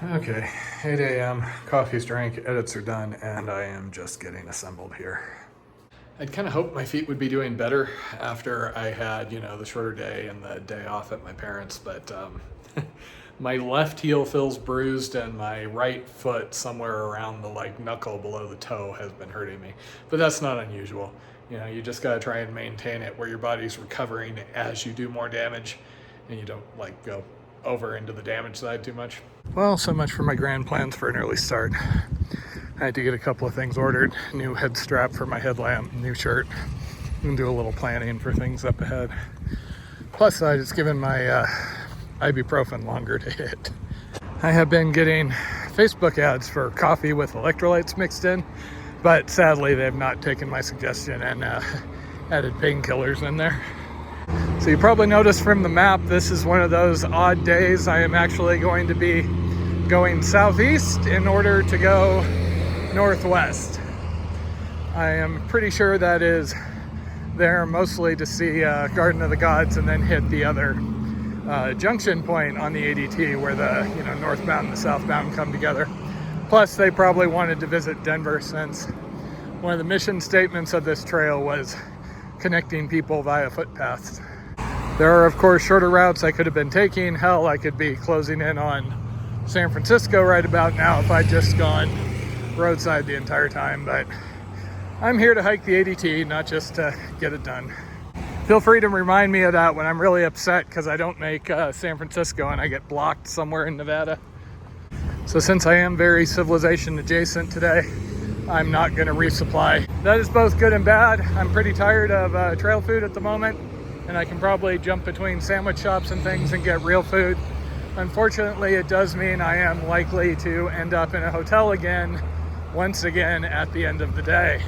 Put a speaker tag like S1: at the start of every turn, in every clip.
S1: Okay, 8 a.m., coffee's drank, edits are done, and I am just getting assembled here. I'd kind of hoped my feet would be doing better after I had, the shorter day and the day off at my parents', but my left heel feels bruised and my right foot somewhere around the knuckle below the toe has been hurting me. But that's not unusual. You just gotta try and maintain it where your body's recovering as you do more damage and you don't go over into the damage side too much. Well, so much for my grand plans for an early start. I had to get a couple of things ordered, new head strap for my headlamp, new shirt, and do a little planning for things up ahead. Plus, I just given my ibuprofen longer to hit. I have been getting Facebook ads for coffee with electrolytes mixed in, but sadly they've not taken my suggestion and added painkillers in there. So you probably noticed from the map, this is one of those odd days I am actually going to be going southeast in order to go northwest. I am pretty sure that is there mostly to see Garden of the Gods and then hit the other junction point on the ADT where the northbound and the southbound come together. Plus they probably wanted to visit Denver since one of the mission statements of this trail was connecting people via footpaths. There are of course shorter routes I could have been taking. Hell, I could be closing in on San Francisco right about now if I'd just gone roadside the entire time, but I'm here to hike the ADT, not just to get it done. Feel free to remind me of that when I'm really upset because I don't make San Francisco and I get blocked somewhere in Nevada. So since I am very civilization adjacent today, I'm not going to resupply. That is both good and bad. I'm pretty tired of trail food at the moment, and I can probably jump between sandwich shops and things and get real food. Unfortunately, it does mean I am likely to end up in a hotel again, once again at the end of the day.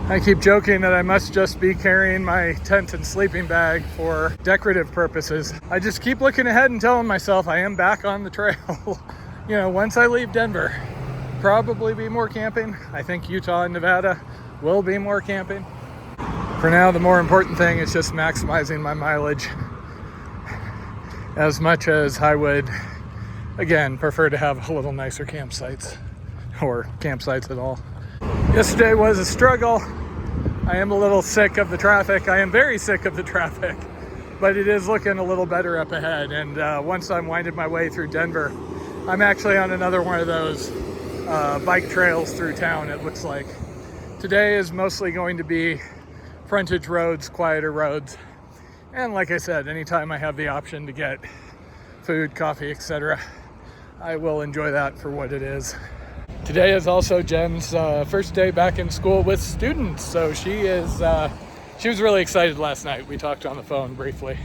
S1: I keep joking that I must just be carrying my tent and sleeping bag for decorative purposes. I just keep looking ahead and telling myself I am back on the trail. Once I leave Denver, probably be more camping. I think Utah and Nevada will be more camping. For now, the more important thing is just maximizing my mileage as much as I would, again, prefer to have a little nicer campsites or campsites at all. Yesterday was a struggle. I am a little sick of the traffic. I am very sick of the traffic, but it is looking a little better up ahead. And once I'm winded my way through Denver, I'm actually on another one of those bike trails through town, it looks like. Today is mostly going to be frontage roads, quieter roads. And like I said, anytime I have the option to get food, coffee, etc., I will enjoy that for what it is. Today is also Jen's first day back in school with students, so she was really excited last night. We talked on the phone briefly.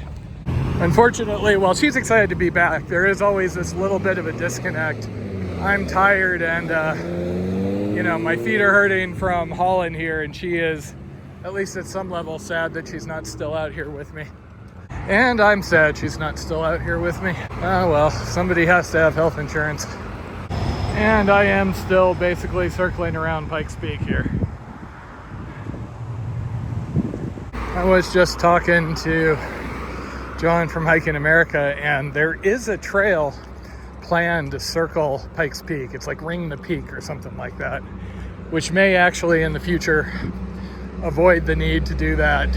S1: Unfortunately, while she's excited to be back, there is always this little bit of a disconnect. I'm tired and my feet are hurting from hauling here, and she is, at least at some level, sad that she's not still out here with me. And I'm sad she's not still out here with me. Well, somebody has to have health insurance. And I am still basically circling around Pikes Peak here. I was just talking to John from Hiking America, and there is a trail planned to circle Pikes Peak. It's like Ring the Peak or something like that, which may actually in the future avoid the need to do that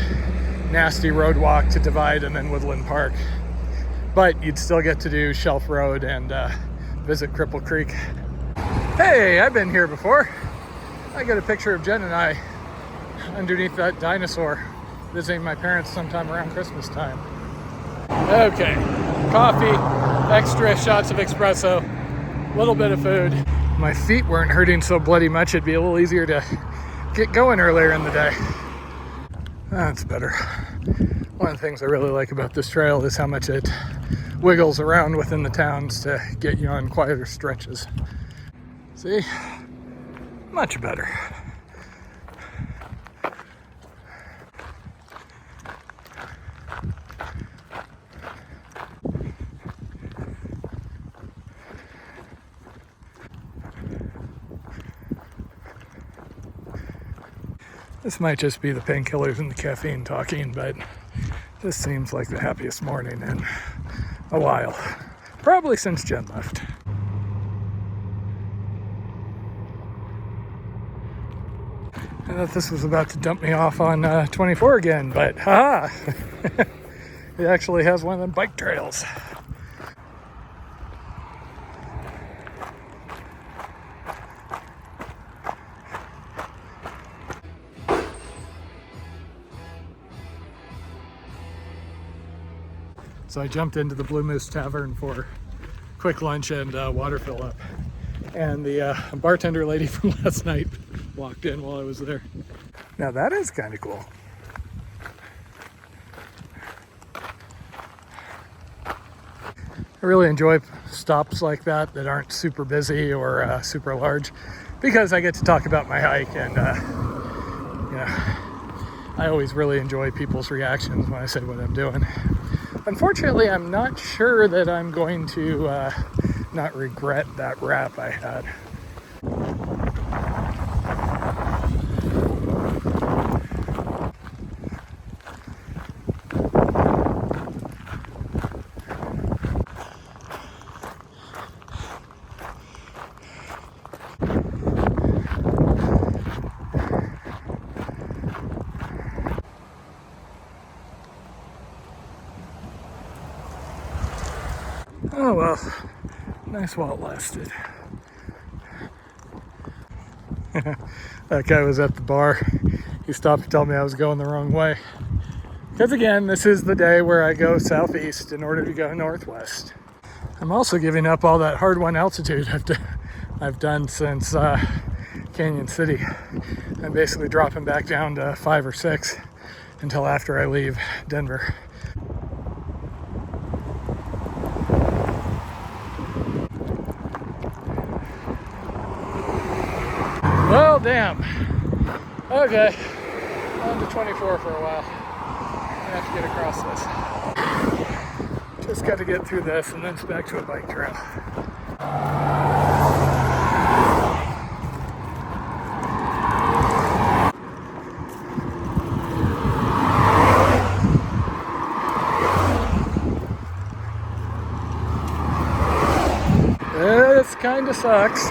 S1: nasty road walk to Divide and then Woodland Park. But you'd still get to do Shelf Road and visit Cripple Creek. Hey, I've been here before. I got a picture of Jen and I underneath that dinosaur visiting my parents sometime around Christmas time. Okay, coffee, extra shots of espresso, a little bit of food. My feet weren't hurting so bloody much, it'd be a little easier to get going earlier in the day. That's better. One of the things I really like about this trail is how much it wiggles around within the towns to get you on quieter stretches. See? Much better. This might just be the painkillers and the caffeine talking, but this seems like the happiest morning in a while. Probably since Jen left. I thought this was about to dump me off on 24 again, but haha! It actually has one of them bike trails. So I jumped into the Blue Moose Tavern for quick lunch and water fill up. And the bartender lady from last night walked in while I was there. Now that is kind of cool. I really enjoy stops like that aren't super busy or super large, because I get to talk about my hike, and I always really enjoy people's reactions when I say what I'm doing. Unfortunately, I'm not sure that I'm going to not regret that wrap I had. Oh well, nice while it lasted. That guy was at the bar. He stopped to tell me I was going the wrong way. Because again, this is the day where I go southeast in order to go northwest. I'm also giving up all that hard won altitude I've done since Canyon City. I'm basically dropping back down to 5 or 6 until after I leave Denver. Well, damn. Okay, on to 24 for a while. I have to get across this. Just got to get through this, and then it's back to a bike trail. This kind of sucks.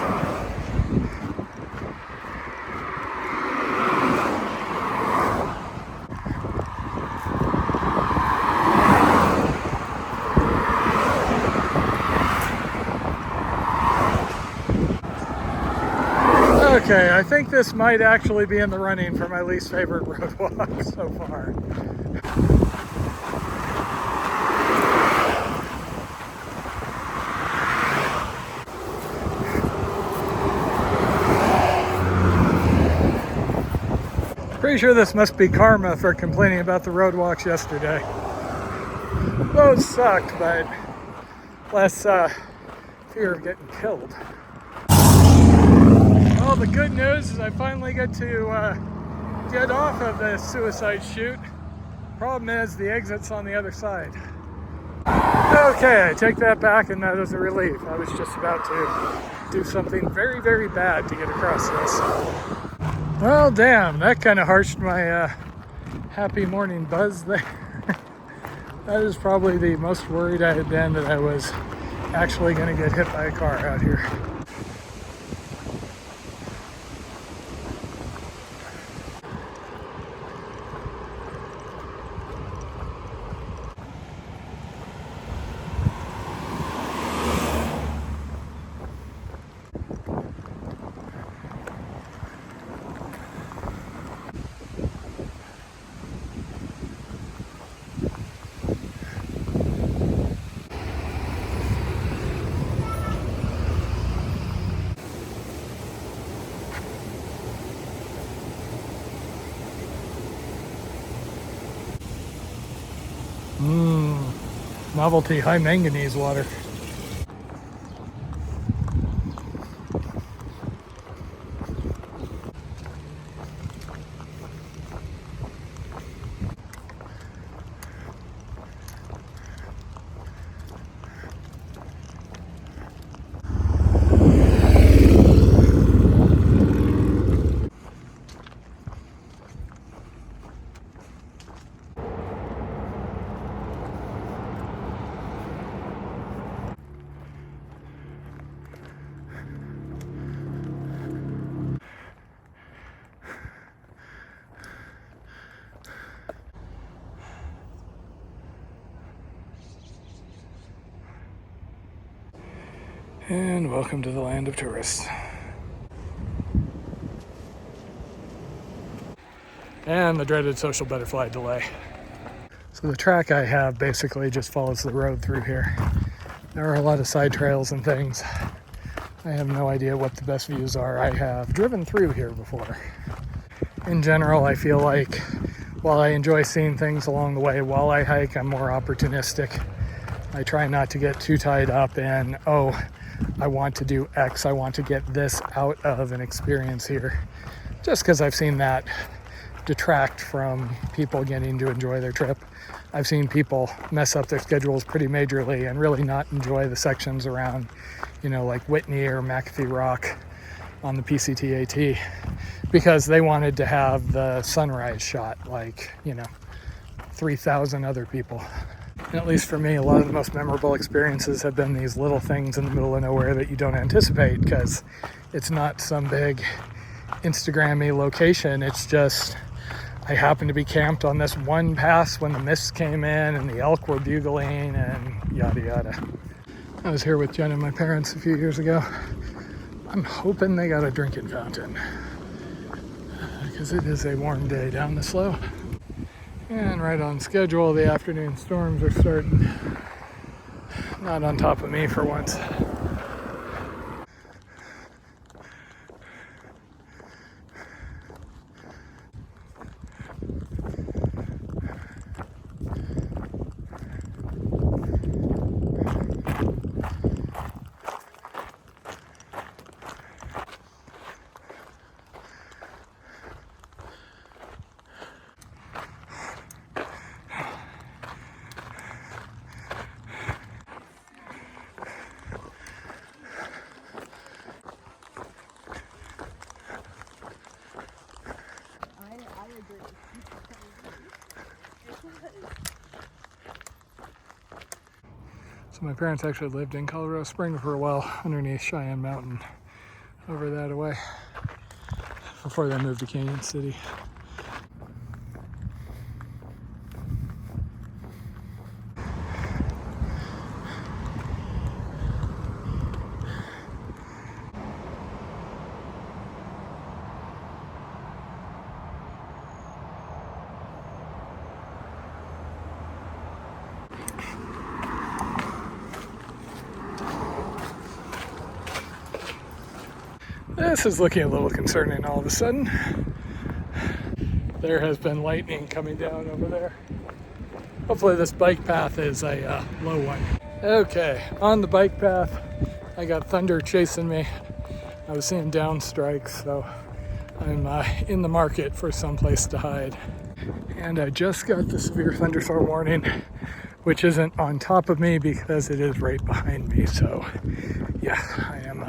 S1: Okay, I think this might actually be in the running for my least favorite road walk so far. Pretty sure this must be karma for complaining about the road walks yesterday. Those sucked, but less fear of getting killed. Well, the good news is I finally get to get off of the suicide chute. Problem is, the exit's on the other side. Okay, I take that back, and that is a relief. I was just about to do something very, very bad to get across this. Well, damn, that kind of harshed my happy morning buzz there. That is probably the most worried I had been that I was actually going to get hit by a car out here. Novelty high manganese water. And welcome to the land of tourists. And the dreaded social butterfly delay. So the track I have basically just follows the road through here. There are a lot of side trails and things. I have no idea what the best views are. I have driven through here before. In general, I feel like while I enjoy seeing things along the way, while I hike, I'm more opportunistic. I try not to get too tied up in, oh, I want to do X, I want to get this out of an experience here. Just because I've seen that detract from people getting to enjoy their trip. I've seen people mess up their schedules pretty majorly and really not enjoy the sections around, like Whitney or McAfee Rock on the PCTAT because they wanted to have the sunrise shot like, 3,000 other people. And at least for me, a lot of the most memorable experiences have been these little things in the middle of nowhere that you don't anticipate because it's not some big Instagram-y location. It's just, I happened to be camped on this one pass when the mist came in and the elk were bugling and yada yada. I was here with Jen and my parents a few years ago. I'm hoping they got a drinking fountain because it is a warm day down the slope. And right on schedule, the afternoon storms are starting. Not on top of me for once. So my parents actually lived in Colorado Springs for a while underneath Cheyenne Mountain over that away before they moved to Canyon City. This is looking a little concerning all of a sudden. There has been lightning coming down over there. Hopefully this bike path is a low one. Okay, on the bike path, I got thunder chasing me. I was seeing down strikes, so I'm in the market for some place to hide. And I just got the severe thunderstorm warning, which isn't on top of me because it is right behind me. So yeah, I am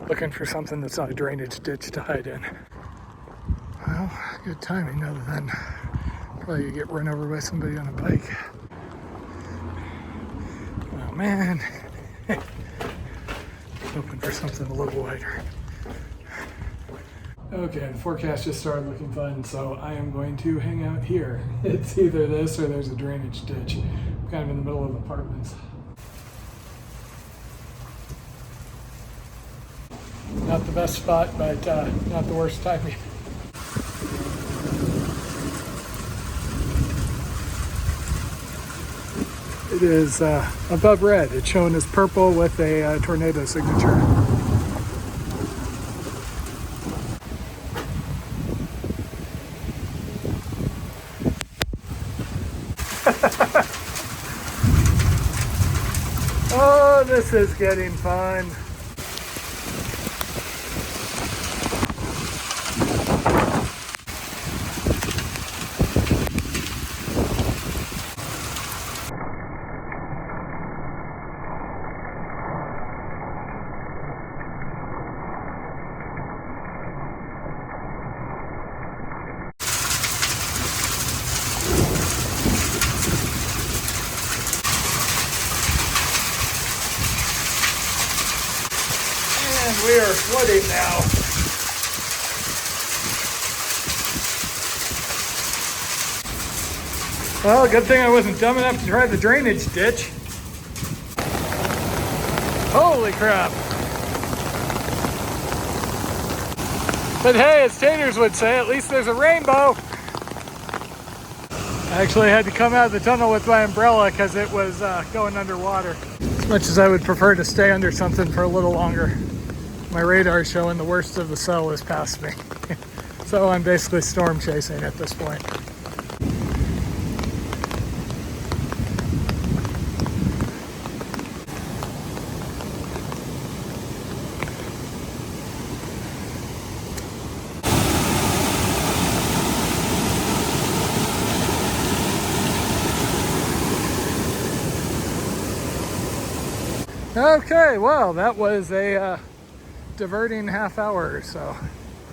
S1: looking for something that's not a drainage ditch to hide in. Well, good timing other than probably get run over by somebody on a bike. Oh man, hoping for something a little wider. Okay, the forecast just started looking fun, so I am going to hang out here. It's either this or there's a drainage ditch. I'm kind of in the middle of apartments. Not the best spot, but not the worst timing. It is above red. It's shown as purple with a tornado signature. Oh, this is getting fun. We are flooding now. Well, good thing I wasn't dumb enough to try the drainage ditch. Holy crap. But hey, as taters would say, at least there's a rainbow. I actually had to come out of the tunnel with my umbrella because it was going underwater. As much as I would prefer to stay under something for a little longer, my radar is showing the worst of the cell is past me. So I'm basically storm chasing at this point. Okay, well, that was a diverting half hour or so.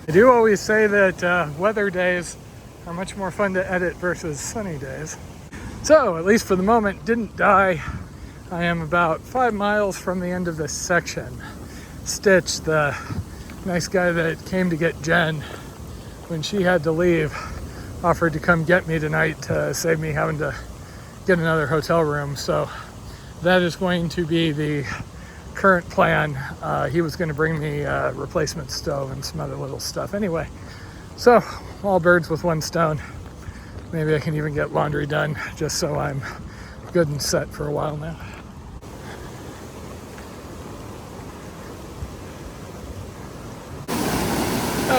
S1: I do always say that weather days are much more fun to edit versus sunny days. So, at least for the moment, didn't die. I am about 5 miles from the end of this section. Stitch, the nice guy that came to get Jen when she had to leave, offered to come get me tonight to save me having to get another hotel room. So that is going to be the current plan. He was going to bring me a replacement stove and some other little stuff. Anyway, so all birds with one stone. Maybe I can even get laundry done just so I'm good and set for a while now.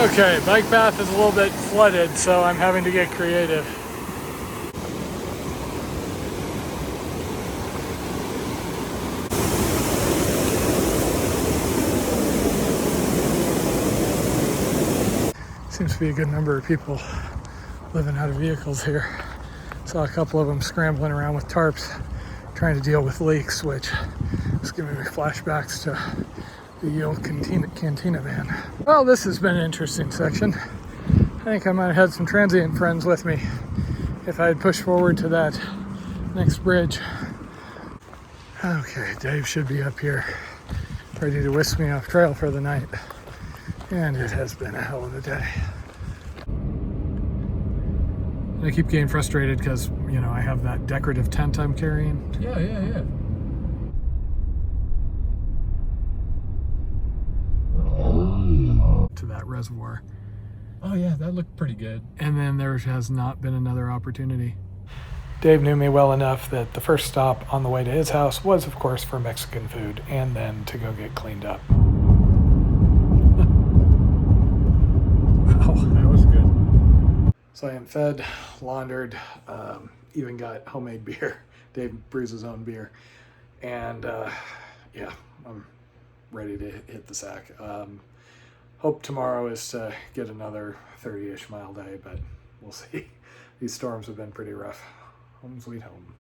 S1: Okay, bike path is a little bit flooded, so I'm having to get creative. Seems to be a good number of people living out of vehicles here. Saw a couple of them scrambling around with tarps, trying to deal with leaks, which is giving me flashbacks to the old cantina van. Well, this has been an interesting section. I think I might have had some transient friends with me if I had pushed forward to that next bridge. Okay, Dave should be up here, ready to whisk me off trail for the night. And it has been a hell of a day. I keep getting frustrated because, you know, I have that decorative tent I'm carrying. Yeah. To that reservoir.
S2: Oh yeah, that looked pretty good.
S1: And then there has not been another opportunity. Dave knew me well enough that the first stop on the way to his house was, of course, for Mexican food and then to go get cleaned up.
S2: Wow, that was good.
S1: So I am fed, laundered, even got homemade beer. Dave brews his own beer. And yeah, I'm ready to hit the sack. Hope tomorrow is to get another 30-ish mile day, but we'll see. These storms have been pretty rough. Home sweet home.